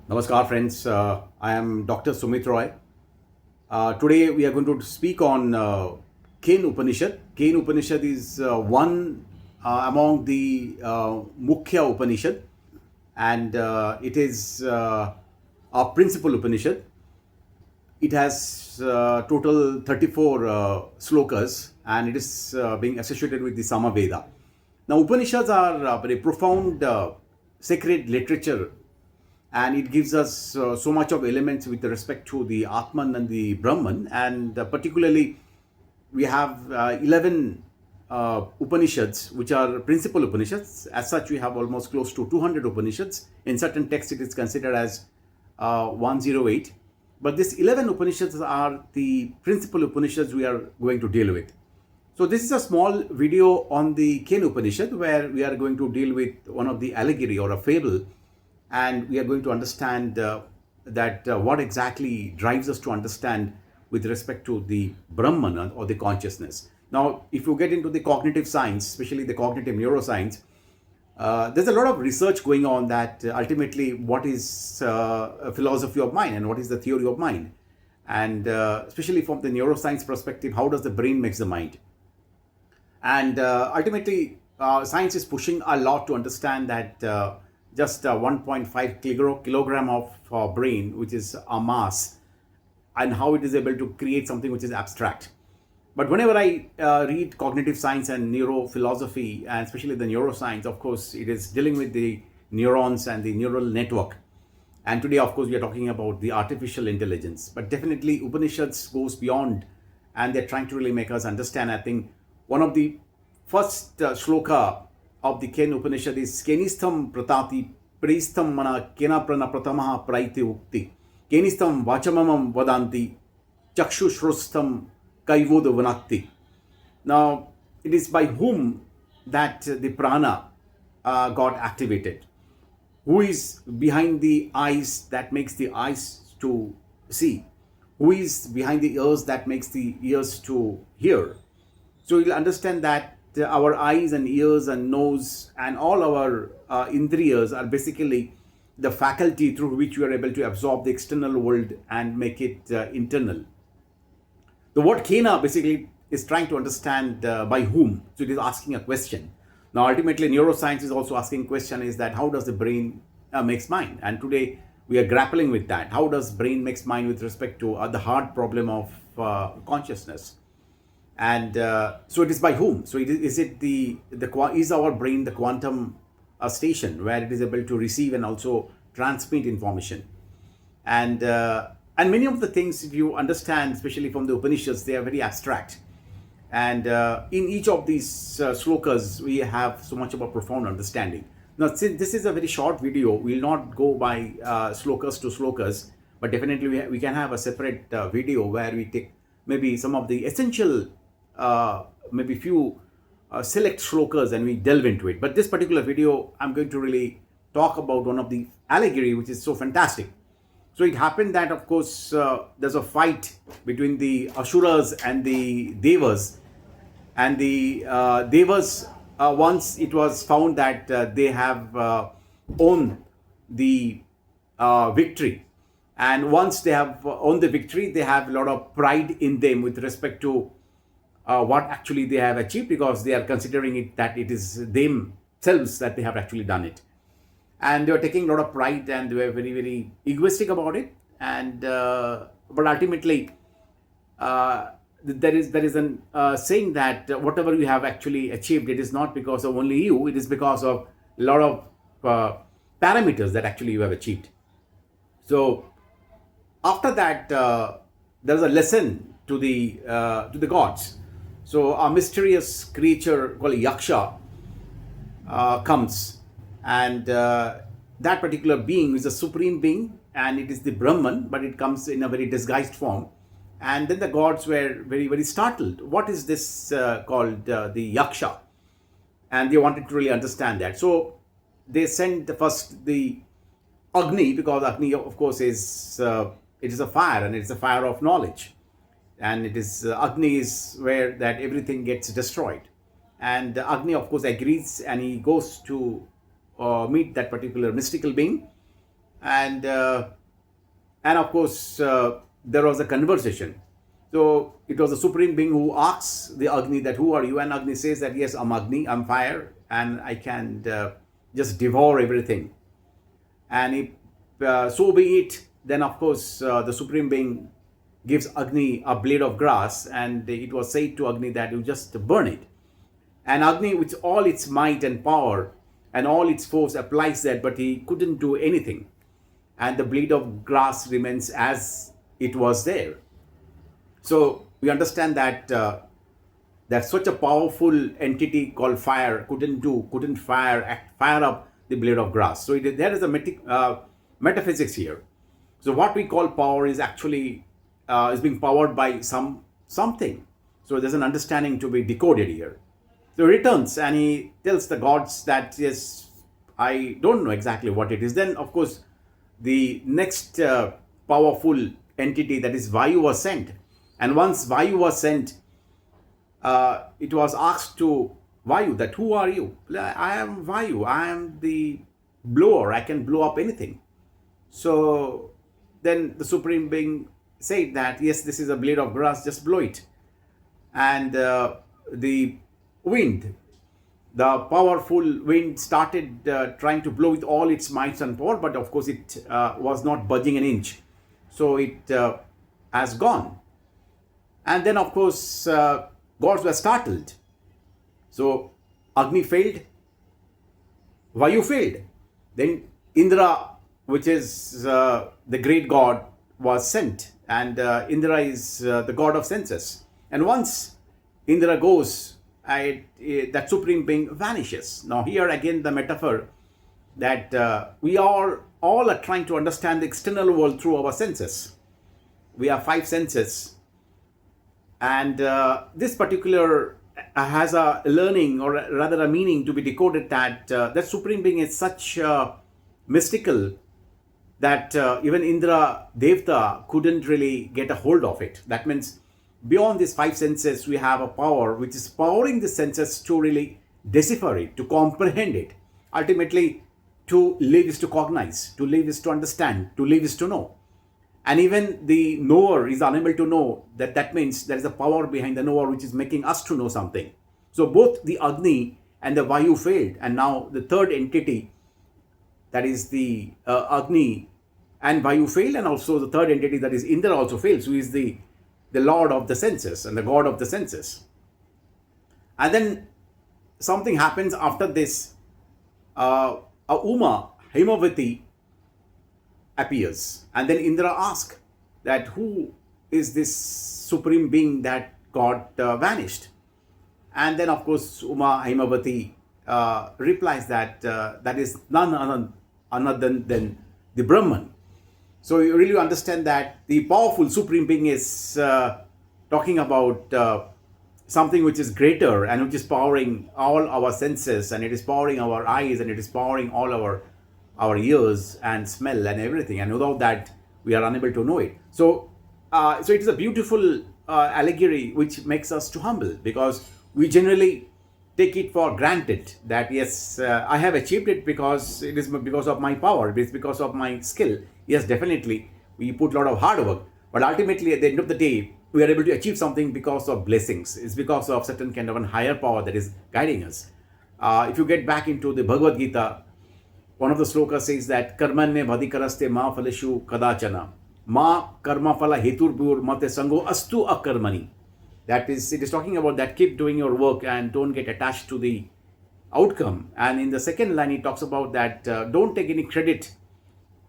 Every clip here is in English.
Namaskar, friends. I am Dr. Sumit Roy. Today we are going to speak on Kena Upanishad. Kena Upanishad is one among the Mukhya Upanishad, and it is a principal Upanishad. It has total 34 slokas, and it is being associated with the Samaveda. Now, Upanishads are very profound sacred literature, and it gives us so much of elements with respect to the Atman and the Brahman, and particularly we have 11 Upanishads, which are principal Upanishads. As such, we have almost close to 200 Upanishads. In certain texts, it is considered as 108. But these 11 Upanishads are the principal Upanishads we are going to deal with. So this is a small video on the Kena Upanishad, where we are going to deal with one of the allegory or a fable, and we are going to understand what exactly drives us to understand with respect to the Brahman or the consciousness. Now, if you get into the cognitive science, especially the cognitive neuroscience, there's a lot of research going on that ultimately what is a philosophy of mind and what is the theory of mind. And especially from the neuroscience perspective, how does the brain makes the mind? And ultimately, science is pushing a lot to understand that just 1.5 kilogram of brain, which is a mass, and how it is able to create something which is abstract. But whenever I read cognitive science and neurophilosophy, and especially the neuroscience, of course, it is dealing with the neurons and the neural network. And today, of course, we are talking about the artificial intelligence. But definitely, Upanishads goes beyond, and they're trying to really make us understand. I think one of the first shloka of the Kena Upanishad is keneshitam pratati pristam mana kena prana pratamaha praiti ukti keneshitam vachamamam vadanti chakshushrustam kaivoda vanakti. Now, it is by whom that the prana got activated. Who is behind the eyes that makes the eyes to see? Who is behind the ears that makes the ears to hear? So you'll understand that our eyes and ears and nose and all our indriyas are basically the faculty through which we are able to absorb the external world and make it internal. The word Kena basically is trying to understand by whom. So it is asking a question. Now, ultimately, neuroscience is also asking question is that how does the brain makes mind? And today we are grappling with that. How does brain makes mind with respect to the hard problem of consciousness? And so it is by whom? So is our brain the quantum station where it is able to receive and also transmit information? And many of the things, if you understand, especially from the Upanishads, they are very abstract. And in each of these slokas, we have so much of a profound understanding. Now, since this is a very short video, we will not go by slokas to slokas, but definitely we can have a separate video where we take maybe some of the essential maybe few select shlokas and we delve into it. But this particular video, I'm going to really talk about one of the allegory, which is so fantastic. So it happened that, of course, there's a fight between the Asuras and the Devas. And the Devas, once it was found that they have owned the victory. And once they have owned the victory, they have a lot of pride in them with respect to what actually they have achieved, because they are considering it that it is themselves that they have actually done it. And they were taking a lot of pride and they were very, very egoistic about it. And but ultimately, there is an saying that whatever you have actually achieved, it is not because of only you, it is because of a lot of parameters that actually you have achieved. So after that, there's a lesson to the gods. So a mysterious creature called Yaksha comes, and that particular being is a supreme being, and it is the Brahman, but it comes in a very disguised form. And then the gods were very, very startled. What is this called the Yaksha? And they wanted to really understand that. So they sent first the Agni, because Agni, of course, is it is a fire, and it's a fire of knowledge. And it is Agni is where that everything gets destroyed. And Agni, of course, agrees, and he goes to meet that particular mystical being. And of course, there was a conversation. So it was the Supreme Being who asks the Agni that, who are you? And Agni says that, yes, I'm Agni, I'm fire, and I can just devour everything. And if so be it, then of course the Supreme Being gives Agni a blade of grass, and it was said to Agni that you just burn it. And Agni, with all its might and power and all its force, applies that, but he couldn't do anything. And the blade of grass remains as it was there. So we understand that that such a powerful entity called fire couldn't fire up the blade of grass. So there is a metaphysics here. So what we call power is actually is being powered by something. So there's an understanding to be decoded here. So he returns and he tells the gods that, yes, I don't know exactly what it is. Then of course the next powerful entity, that is Vayu, was sent. And once Vayu was sent, it was asked to Vayu that, who are you? I am Vayu. I am the blower. I can blow up anything. So then the Supreme Being said that, yes, this is a blade of grass, just blow it. And the wind, the powerful wind, started trying to blow with all its might and power, but of course it was not budging an inch. So it has gone. And then of course gods were startled. So Agni failed, Vayu failed. Then Indra, which is the great god, was sent. And Indra is the god of senses. And once Indra goes, that Supreme Being vanishes. Now here again the metaphor that we all are trying to understand the external world through our senses. We have 5 senses. And this particular has a learning, or rather a meaning to be decoded, that that Supreme Being is such mystical that even Indra Devta couldn't really get a hold of it. That means beyond these 5 senses, we have a power which is powering the senses to really decipher it, to comprehend it. Ultimately, to live is to cognize, to live is to understand, to live is to know. And even the knower is unable to know. That means there is a power behind the knower which is making us to know something. So both the Agni and the Vayu failed. And now the third entity, that is the Agni and Vayu failed. And also the third entity, that is Indra, also fails, who is the lord of the senses and the god of the senses. And then something happens after this. A Uma, Himavati, appears. And then Indra asks that, who is this Supreme Being that got vanished? And then of course Uma Himavati replies that that is none other than the Brahman. So you really understand that the powerful Supreme Being is talking about something which is greater and which is powering all our senses, and it is powering our eyes, and it is powering all our ears and smell and everything. And without that, we are unable to know it. So it is a beautiful allegory which makes us to humble, because we generally take it for granted that, yes, I have achieved it because it is because of my power, it is because of my skill. Yes, definitely, we put a lot of hard work. But ultimately, at the end of the day, we are able to achieve something because of blessings. It's because of certain kind of a higher power that is guiding us. If you get back into the Bhagavad Gita, one of the slokas says that karmanye bhadikaraste ma phaleshu kadachana ma karma phala heturbhur mate sango astu akarmani. That is, it is talking about that keep doing your work and don't get attached to the outcome. And in the second line, he talks about that don't take any credit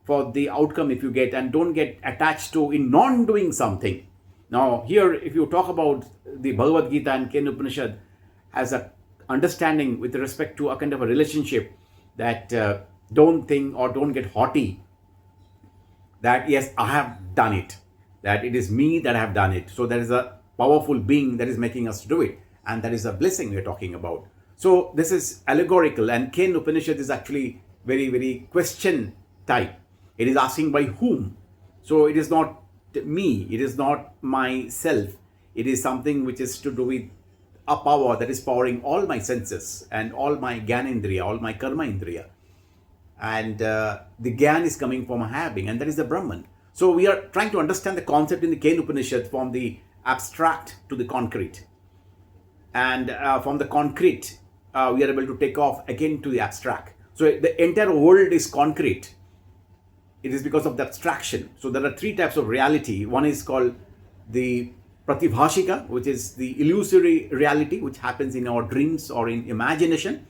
for the outcome if you get, and don't get attached to in non-doing something. Now here, if you talk about the Bhagavad Gita and Kena Upanishad has a understanding with respect to a kind of a relationship, that don't think or don't get haughty that, yes, I have done it, that it is me that I have done it. So there is a powerful being that is making us do it, and that is a blessing we are talking about. So this is allegorical, and Kena Upanishad is actually very, very question type. It is asking by whom. So it is not me, it is not myself, it is something which is to do with a power that is powering all my senses and all my Gyanendriya, all my Karma Indriya. and the Gyan is coming from a having, and that is the Brahman. So we are trying to understand the concept in the Kena Upanishad from the abstract to the concrete, and from the concrete we are able to take off again to the abstract. So the entire world is concrete. It is because of the abstraction. So there are three types of reality. One is called the pratibhashika, which is the illusory reality which happens in our dreams or in imagination.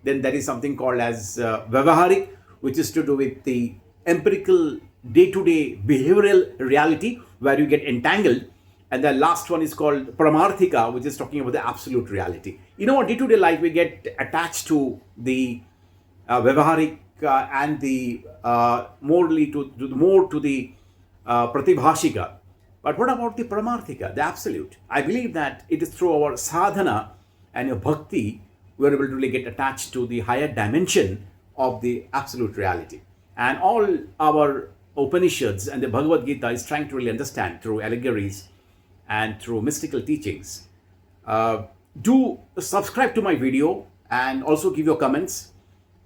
Then there is something called as vyavaharik, which is to do with the empirical day-to-day behavioral reality where you get entangled. And the last one is called paramarthika, which is talking about the absolute reality. In our day-to-day life, we get attached to the vyavaharik and the more to the pratibhashika. But what about the paramarthika, the absolute? I believe that it is through our sadhana and your bhakti we are able to really get attached to the higher dimension of the absolute reality. And all our Upanishads and the Bhagavad Gita is trying to really understand through allegories and through mystical teachings. Do subscribe to my video and also give your comments,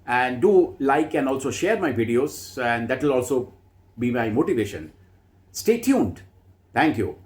and do like and also share my videos, and that will also be my motivation. Stay tuned. Thank you.